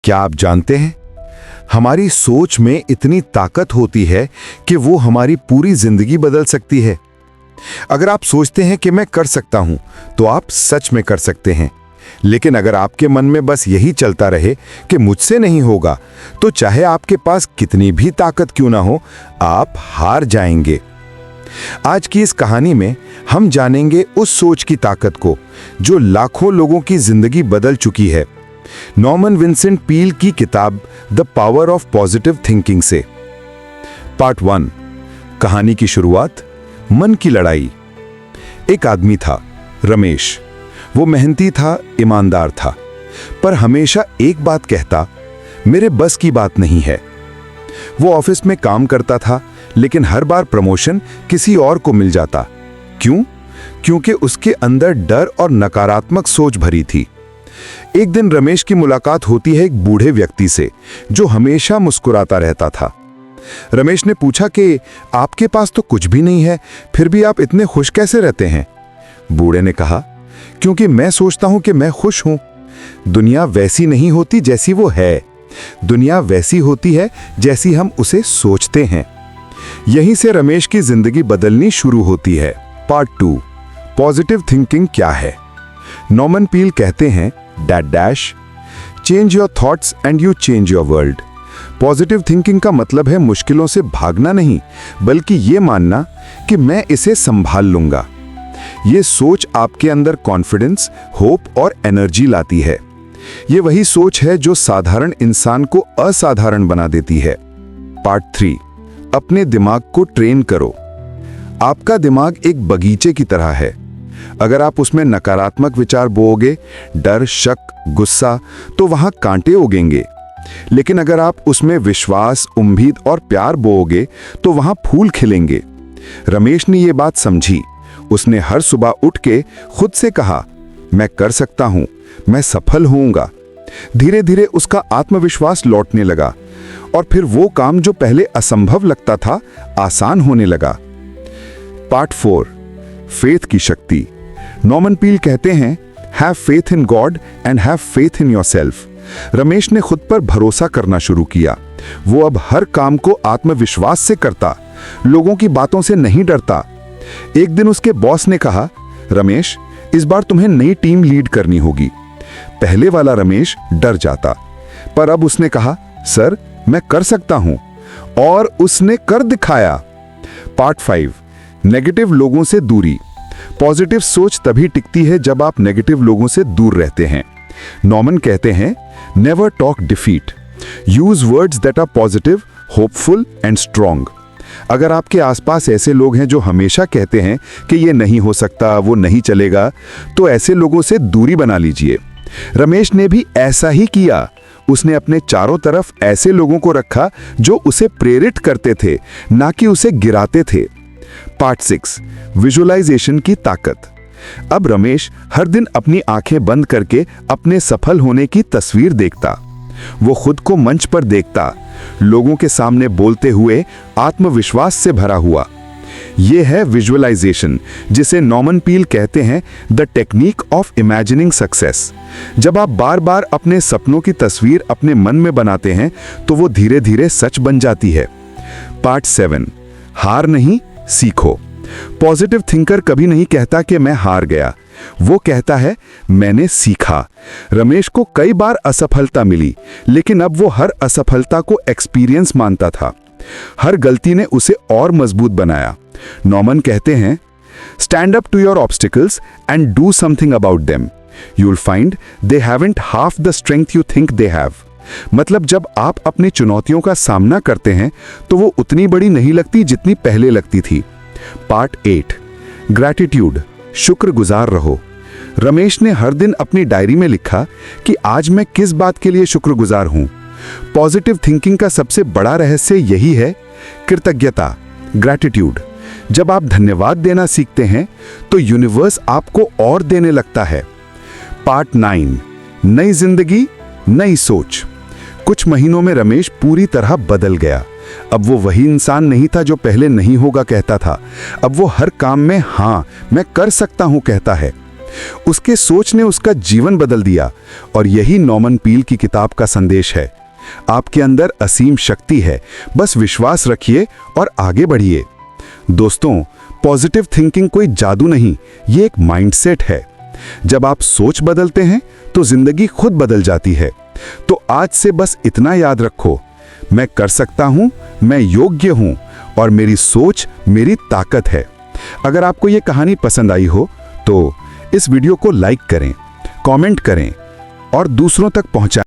क्या आप जानते हैं, हमारी सोच में इतनी ताकत होती है कि वो हमारी पूरी जिंदगी बदल सकती है। अगर आप सोचते हैं कि मैं कर सकता हूं, तो आप सच में कर सकते हैं। लेकिन अगर आपके मन में बस यही चलता रहे कि मुझसे नहीं होगा, तो चाहे आपके पास कितनी भी ताकत क्यों ना हो, आप हार जाएंगे। आज की इस कहानी में हम जानेंगे उस सोच की ताकत को जो लाखों लोगों की जिंदगी बदल चुकी है। नॉर्मन विंसेंट पील की किताब the power of positive thinking से। पार्ट 1। कहानी की शुरुआत, मन की लड़ाई। एक आदमी था, रमेश। वो मेहनती था, ईमानदार था, पर हमेशा एक बात कहता, मेरे बस की बात नहीं है। वो ऑफिस में काम करता था, लेकिन हर बार प्रमोशन किसी और को मिल जाता। क्यों? क्योंकि उसके अंदर डर और नकारात्मक सोच भरी थी। एक दिन रमेश की मुलाकात होती है एक बूढ़े व्यक्ति से, जो हमेशा मुस्कुराता रहता था। रमेश ने पूछा कि आपके पास तो कुछ भी नहीं है, फिर भी आप इतने खुश कैसे रहते हैं? बूढ़े ने कहा, क्योंकि मैं सोचता हूं कि मैं खुश हूं। दुनिया वैसी नहीं होती जैसी वो है, दुनिया वैसी होती है जैसी हम उसे सोचते हैं। यहीं से रमेश की जिंदगी बदलनी शुरू होती है। पार्ट 2। पॉजिटिव थिंकिंग क्या है? नॉर्मन पील कहते हैं, dash change your thoughts and you change your world. Positive thinking का मतलब है मुश्किलों से भागना नहीं, बल्कि ये मानना कि मैं इसे संभाल लूंगा। ये सोच आपके अंदर कॉन्फिडेंस, होप और एनर्जी लाती है। ये वही सोच है जो साधारण इंसान को असाधारण बना देती है। पार्ट 3। अपने दिमाग को ट्रेन करो। आपका दिमाग एक बगीचे की तरह है। अगर आप उसमें नकारात्मक विचार बोओगे, डर, शक, गुस्सा, तो वहां कांटे उगेंगे। लेकिन अगर आप उसमें विश्वास, उम्मीद और प्यार बोओगे, तो वहां फूल खिलेंगे। रमेश ने ये बात समझी। उसने हर सुबह उठ के खुद से कहा, मैं कर सकता हूं, मैं सफल होऊंगा। धीरे धीरे उसका आत्मविश्वास लौटने लगा और फिर वो काम जो पहले असंभव लगता था, आसान होने लगा। पार्ट 4। फेथ की शक्ति। नॉर्मन पील कहते हैं, have faith in God and have faith in yourself. Ramesh ने खुद पर भरोसा करना शुरू किया। वो अब हर काम को आत्मविश्वास से करता, लोगों की बातों से नहीं डरता। एक दिन उसके बॉस ने कहा, रमेश, इस बार तुम्हें नई टीम लीड करनी होगी। पहले वाला रमेश डर जाता, पर अब उसने कहा, सर, मैं कर सकता हूं, और उसने कर दिखाया। पार्ट 5। नेगेटिव लोगों से दूरी। पॉजिटिव सोच तभी टिकती है जब आप नेगेटिव लोगों से दूर रहते हैं। नॉर्मन कहते हैं, never talk defeat, use words that are positive, hopeful and strong. अगर आपके आसपास ऐसे लोग हैं जो हमेशा कहते हैं कि ये नहीं हो सकता, वो नहीं चलेगा, तो ऐसे लोगों से दूरी बना लीजिए। रमेश ने भी ऐसा ही किया। उसने अपने चारों तरफ ऐसे लोगों को रखा जो उसे प्रेरित करते थे, ना कि उसे गिराते थे। पार्ट 6। विजुअलाइजेशन की ताकत। अब रमेश हर दिन अपनी आंखें बंद करके अपने सफल होने की तस्वीर देखता। वो खुद को मंच पर देखता, लोगों के सामने बोलते हुए, आत्मविश्वास से भरा हुआ। यह है विजुअलाइजेशन, जिसे नॉर्मन पील कहते हैं the technique of imagining success. जब आप बार बार अपने सपनों की तस्वीर अपने मन में बनाते हैं, तो वो धीरे धीरे सच बन जाती है। पार्ट 7। हार नहीं, सीखो। पॉजिटिव थिंकर कभी नहीं कहता कि मैं हार गया, वो कहता है, मैंने सीखा। रमेश को कई बार असफलता मिली, लेकिन अब वो हर असफलता को एक्सपीरियंस मानता था। हर गलती ने उसे और मजबूत बनाया। नॉर्मन कहते हैं, stand up to your obstacles and do something about them. You will find they haven't half the strength you think they have. मतलब जब आप अपनी चुनौतियों का सामना करते हैं, तो वो उतनी बड़ी नहीं लगती जितनी पहले लगती थी। पार्ट 8। ग्रैटिट्यूड, शुक्रगुजार रहो। रमेश ने हर दिन अपनी डायरी में लिखा कि आज मैं किस बात के लिए शुक्रगुजार हूं। पॉजिटिव थिंकिंग का सबसे बड़ा रहस्य यही है, कृतज्ञता, ग्रैटिट्यूड। जब आप धन्यवाद देना सीखते हैं, तो यूनिवर्स आपको और देने लगता है। पार्ट 9। नई जिंदगी, नई सोच। कुछ महीनों में रमेश पूरी तरह बदल गया। अब वो वही इंसान नहीं था जो पहले नहीं होगा कहता था। अब वो हर काम में हाँ, मैं कर सकता हूं कहता है। उसके सोच ने उसका जीवन बदल दिया और यही नॉमन पील की किताब का संदेश है। आपके अंदर असीम शक्ति है, बस विश्वास रखिए और आगे बढ़िए। दोस्तों, पॉजिटिव थिंकिंग कोई जादू नहीं, ये एक माइंडसेट है। जब आप सोच बदलते हैं तो जिंदगी खुद बदल जाती है। तो आज से बस इतना याद रखो, मैं कर सकता हूं, मैं योग्य हूं और मेरी सोच मेरी ताकत है। अगर आपको ये कहानी पसंद आई हो तो इस वीडियो को लाइक करें, कमेंट करें और दूसरों तक पहुंचाएं।